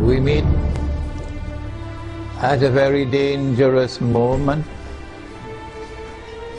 We meet at a very dangerous moment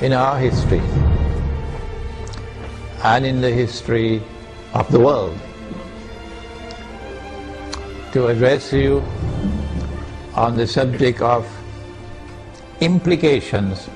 in our history and in the history of the world to address you on the subject of implications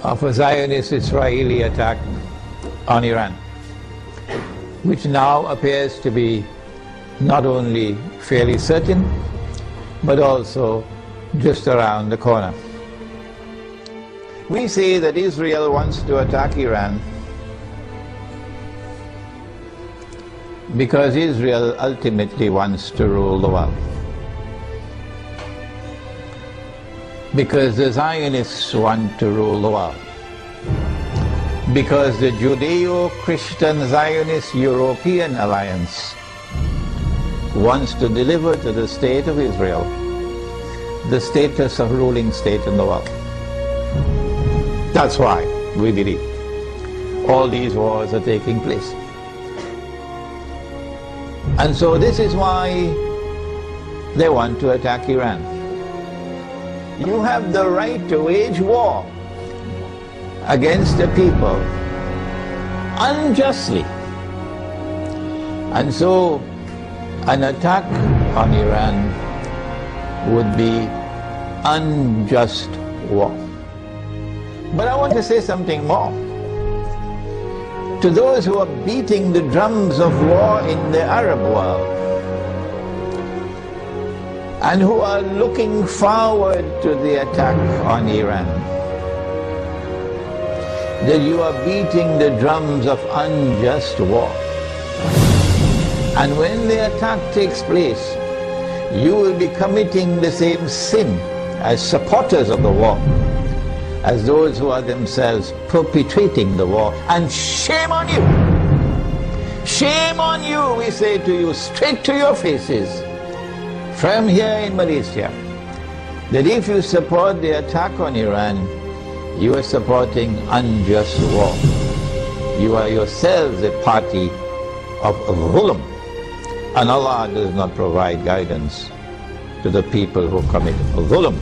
of a Zionist-Israeli attack on Iran, which now appears to be not only fairly certain, but also just around the corner. We say that Israel wants to attack Iran because Israel ultimately wants to rule the world. Because the Zionists want to rule the world. Because the Judeo-Christian Zionist European Alliance wants to deliver to the state of Israel the status of ruling state in the world. That's why we believe all these wars are taking place. And so this is why they want to attack Iran. You have the right to wage war against the people unjustly. And so an attack on Iran would be unjust war. But I want to say something more. To those who are beating the drums of war in the Arab world and who are looking forward to the attack on Iran, that you are beating the drums of unjust war. And when the attack takes place, you will be committing the same sin as supporters of the war, as those who are themselves perpetrating the war. And shame on you! Shame on you, we say to you, straight to your faces, from here in Malaysia, that if you support the attack on Iran, you are supporting unjust war. You are yourselves a party of dhulm. And Allah does not provide guidance to the people who commit dhulm.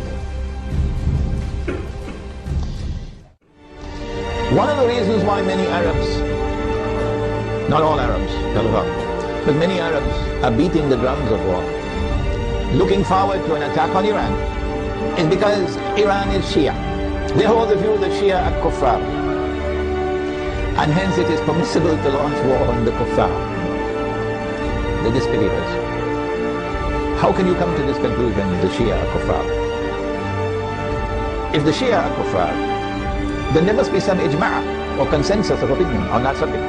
One of the reasons why many Arabs, not all Arabs, but many Arabs are beating the drums of war, looking forward to an attack on Iran, is because Iran is Shia. They hold the view that Shia are kuffar, and hence it is permissible to launch war on the kuffar, the disbelievers. How can you come to this conclusion, the Shia are kuffar? If the Shia are kuffar, then there must be some ijma' or consensus of opinion on that subject.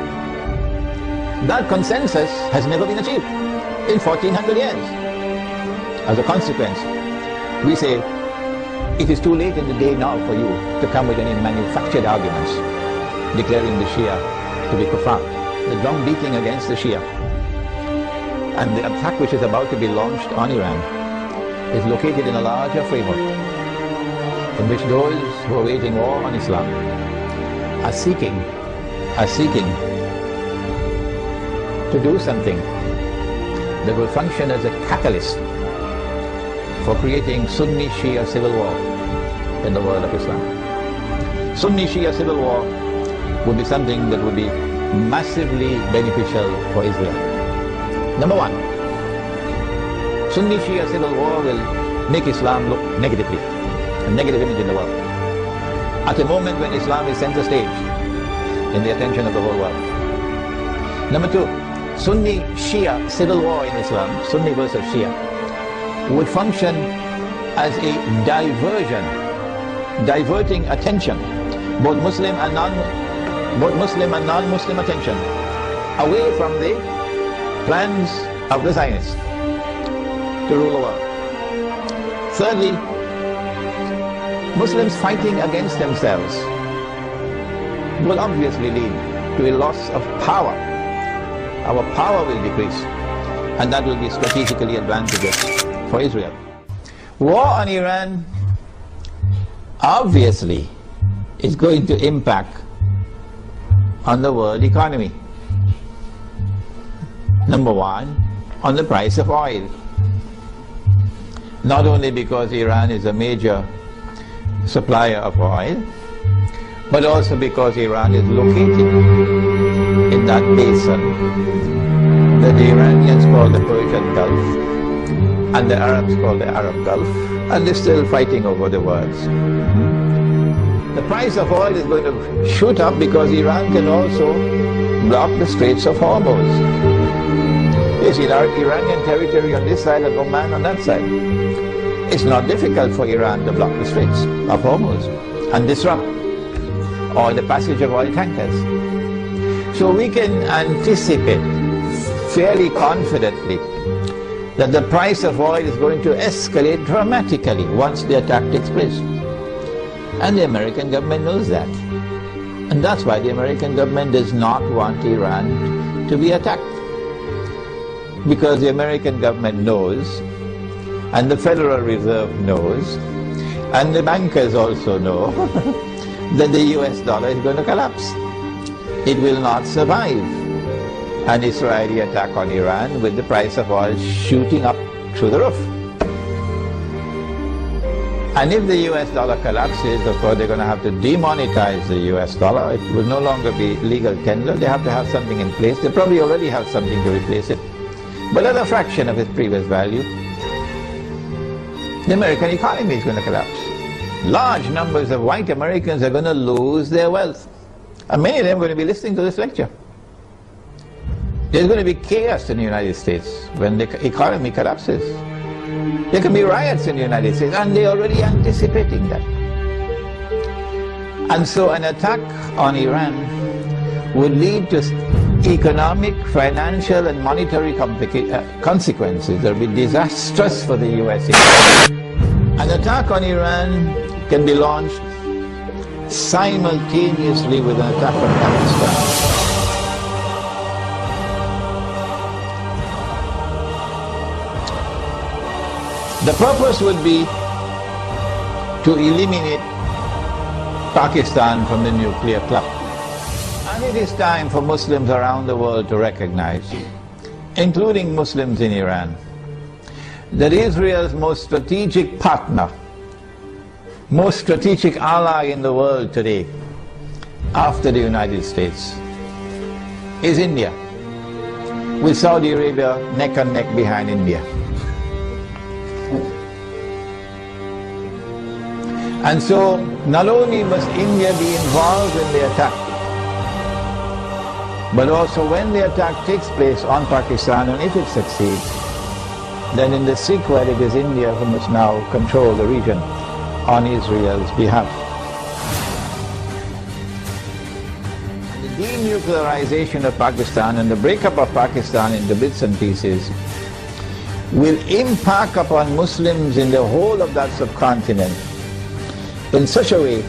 That consensus has never been achieved in 1400 years. As a consequence, we say it is too late in the day now for you to come with any manufactured arguments declaring the Shia to be kuffar. The drum beating against the Shia and the attack which is about to be launched on Iran is located in a larger framework in which those who are waging war on Islam are seeking to do something that will function as a catalyst for creating Sunni Shia civil war in the world of Islam. Sunni Shia civil war would be something that would be massively beneficial for Israel. Number one, Sunni Shia civil war will make Islam look negatively, a negative image in the world, at a moment when Islam is center stage in the attention of the whole world. Number two, Sunni Shia civil war in Islam, Sunni versus Shia, would function as a diversion, diverting attention, both Muslim and non-Muslim attention, away from the plans of the Zionists to rule the world. Thirdly, Muslims fighting against themselves will obviously lead to a loss of power. Our power will decrease, and that will be strategically advantageous for Israel. War on Iran obviously is going to impact on the world economy. Number one, on the price of oil. not only because Iran is a major supplier of oil, but also because Iran is located in that basin that the Iranians call the Persian Gulf and the Arabs call the Arab Gulf, and they're still fighting over the words. The price of oil is going to shoot up because Iran can also block the Straits of Hormuz. You see, Iranian territory on this side and Oman on that side. It's not difficult for Iran to block the Straits of Hormuz and disrupt all the passage of oil tankers. So we can anticipate fairly confidently that the price of oil is going to escalate dramatically once the attack takes place. And the American government knows that. And that's why the American government does not want Iran to be attacked. Because the American government knows, and the Federal Reserve knows, and the bankers also know, that the US dollar is going to collapse. It will not survive an Israeli attack on Iran with the price of oil shooting up through the roof. And if the US dollar collapses, of course they're going to have to demonetize the US dollar. It will no longer be legal tender. They have to have something in place. They probably already have something to replace it, but at a fraction of its previous value. The American economy is going to collapse. Large numbers of white Americans are going to lose their wealth. And many of them are going to be listening to this lecture. There's going to be chaos in the United States when the economy collapses. There can be riots in the United States, and they're already anticipating that. And so an attack on Iran would lead to economic, financial, and monetary consequences that will be disastrous for the USA. An attack on Iran can be launched simultaneously with an attack on Pakistan. The purpose would be to eliminate Pakistan from the nuclear club. And it is time for Muslims around the world to recognize, including Muslims in Iran, that Israel's most strategic partner, most strategic ally in the world today, after the United States, is India, with Saudi Arabia neck and neck behind India. And so, not only must India be involved in the attack, but also when the attack takes place on Pakistan, and if it succeeds, then in the sequel it is India who must now control the region on Israel's behalf. The denuclearization of Pakistan and the breakup of Pakistan into bits and pieces will impact upon Muslims in the whole of that subcontinent in such a way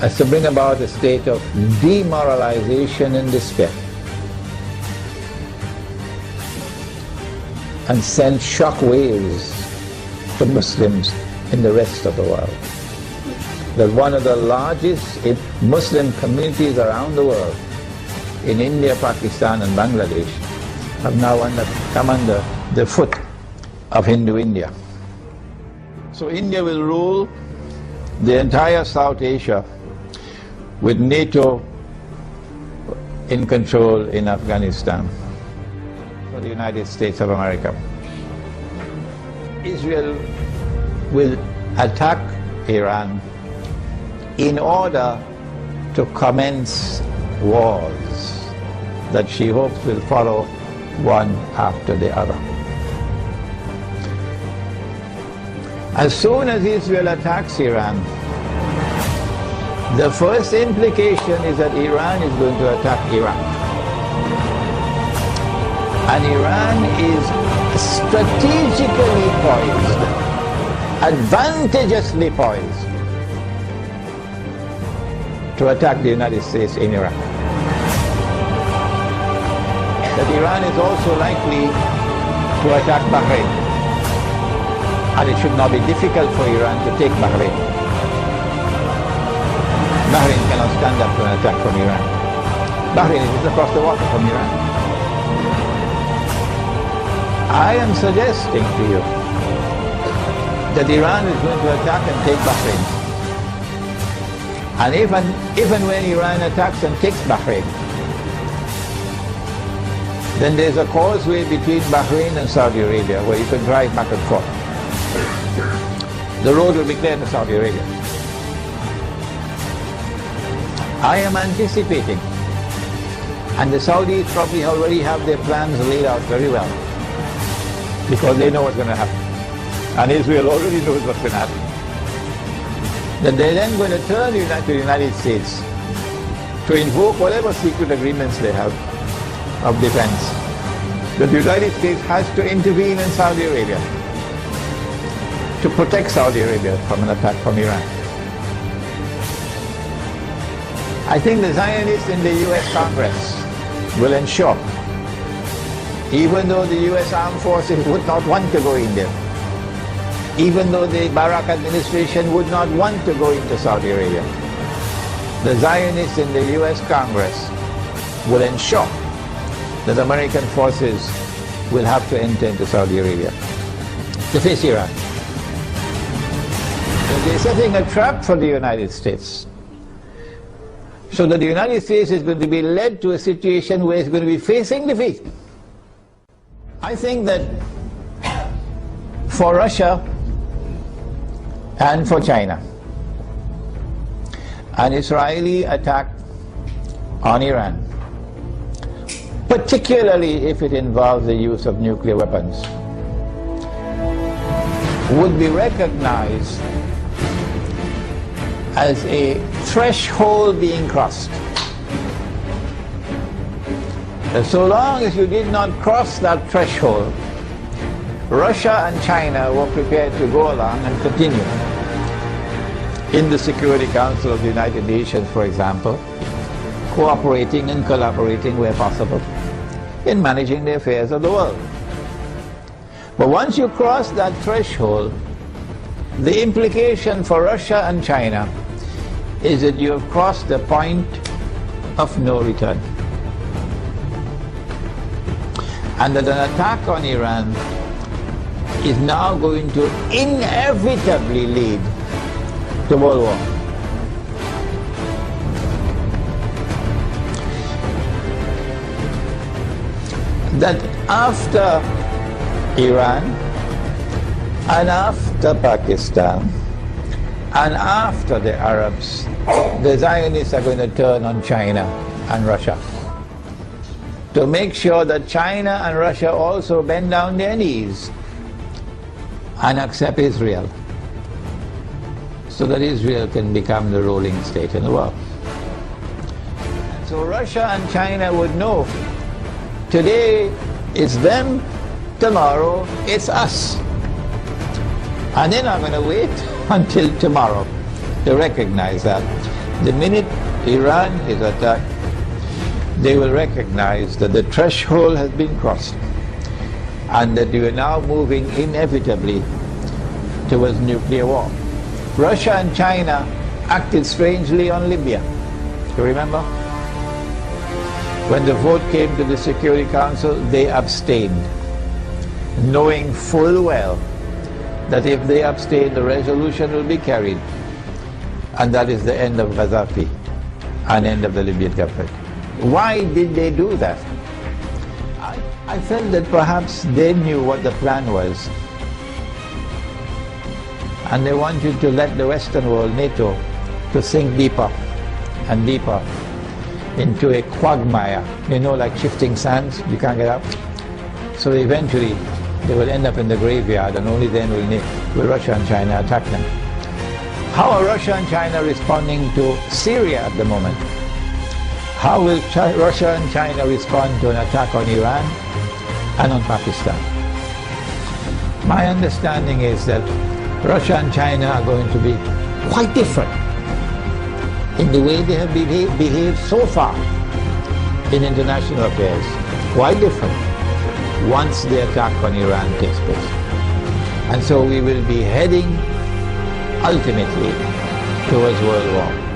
as to bring about a state of demoralization and despair, and send shock waves to Muslims in the rest of the world. That one of the largest Muslim communities around the world, in India, Pakistan and Bangladesh, have now come under the foot of Hindu India. So India will rule the entire South Asia with NATO in control in Afghanistan for the United States of America. Israel will attack Iran in order to commence wars that she hopes will follow one after the other. As soon as Israel attacks Iran, the first implication is that Iran is going to attack Iraq. And Iran is strategically poised, advantageously poised, to attack the United States in Iraq. That Iran is also likely to attack Bahrain. And it should not be difficult for Iran to take Bahrain. Bahrain cannot stand up to an attack from Iran. Bahrain is just across the water from Iran. I am suggesting to you that Iran is going to attack and take Bahrain. And if and when Iran attacks and takes Bahrain, then there's a causeway between Bahrain and Saudi Arabia where you can drive back and forth. The road will be clear to Saudi Arabia. I am anticipating, and the Saudis probably already have their plans laid out very well, because they know what's going to happen. And Israel already knows what's going to happen. That they're then going to turn to the United States to invoke whatever secret agreements they have of defense. That the United States has to intervene in Saudi Arabia to protect Saudi Arabia from an attack from Iran. I think the Zionists in the US Congress will ensure, even though the US armed forces would not want to go in there, even though the Barak administration would not want to go into Saudi Arabia, the Zionists in the US Congress will ensure that American forces will have to enter into Saudi Arabia to face Iran. So they're setting a trap for the United States, so that the United States is going to be led to a situation where it's going to be facing defeat. I think that for Russia and for China, an Israeli attack on Iran, particularly if it involves the use of nuclear weapons, would be recognized as a threshold being crossed. And so long as you did not cross that threshold, Russia and China were prepared to go along and continue in the Security Council of the United Nations, for example, cooperating and collaborating where possible in managing the affairs of the world. But once you cross that threshold, the implication for Russia and China is that you have crossed the point of no return. And that an attack on Iran is now going to inevitably lead to World War. That after Iran and after Pakistan and after the Arabs, the Zionists are going to turn on China and Russia to make sure that China and Russia also bend down their knees and accept Israel, so that Israel can become the ruling state in the world. So Russia and China would know, today it's them, tomorrow it's us. And they're not going to wait until tomorrow to recognize that. The minute Iran is attacked, they will recognize that the threshold has been crossed and that we are now moving inevitably towards nuclear war. Russia and China acted strangely on Libya. You remember? When the vote came to the Security Council, they abstained, knowing full well that if they abstain, the resolution will be carried. And that is the end of Gaddafi and end of the Libyan government. Why did they do that? I felt that perhaps they knew what the plan was. And they wanted to let the Western world, NATO, to sink deeper and deeper into a quagmire, you know, like shifting sands, you can't get up. So eventually they will end up in the graveyard, and only then will Russia and China attack them. How are Russia and China responding to Syria at the moment? How will Russia and China respond to an attack on Iran and on Pakistan? My understanding is that Russia and China are going to be quite different in the way they have behaved so far in international affairs. Quite different once the attack on Iran takes place. And so we will be heading ultimately towards World War.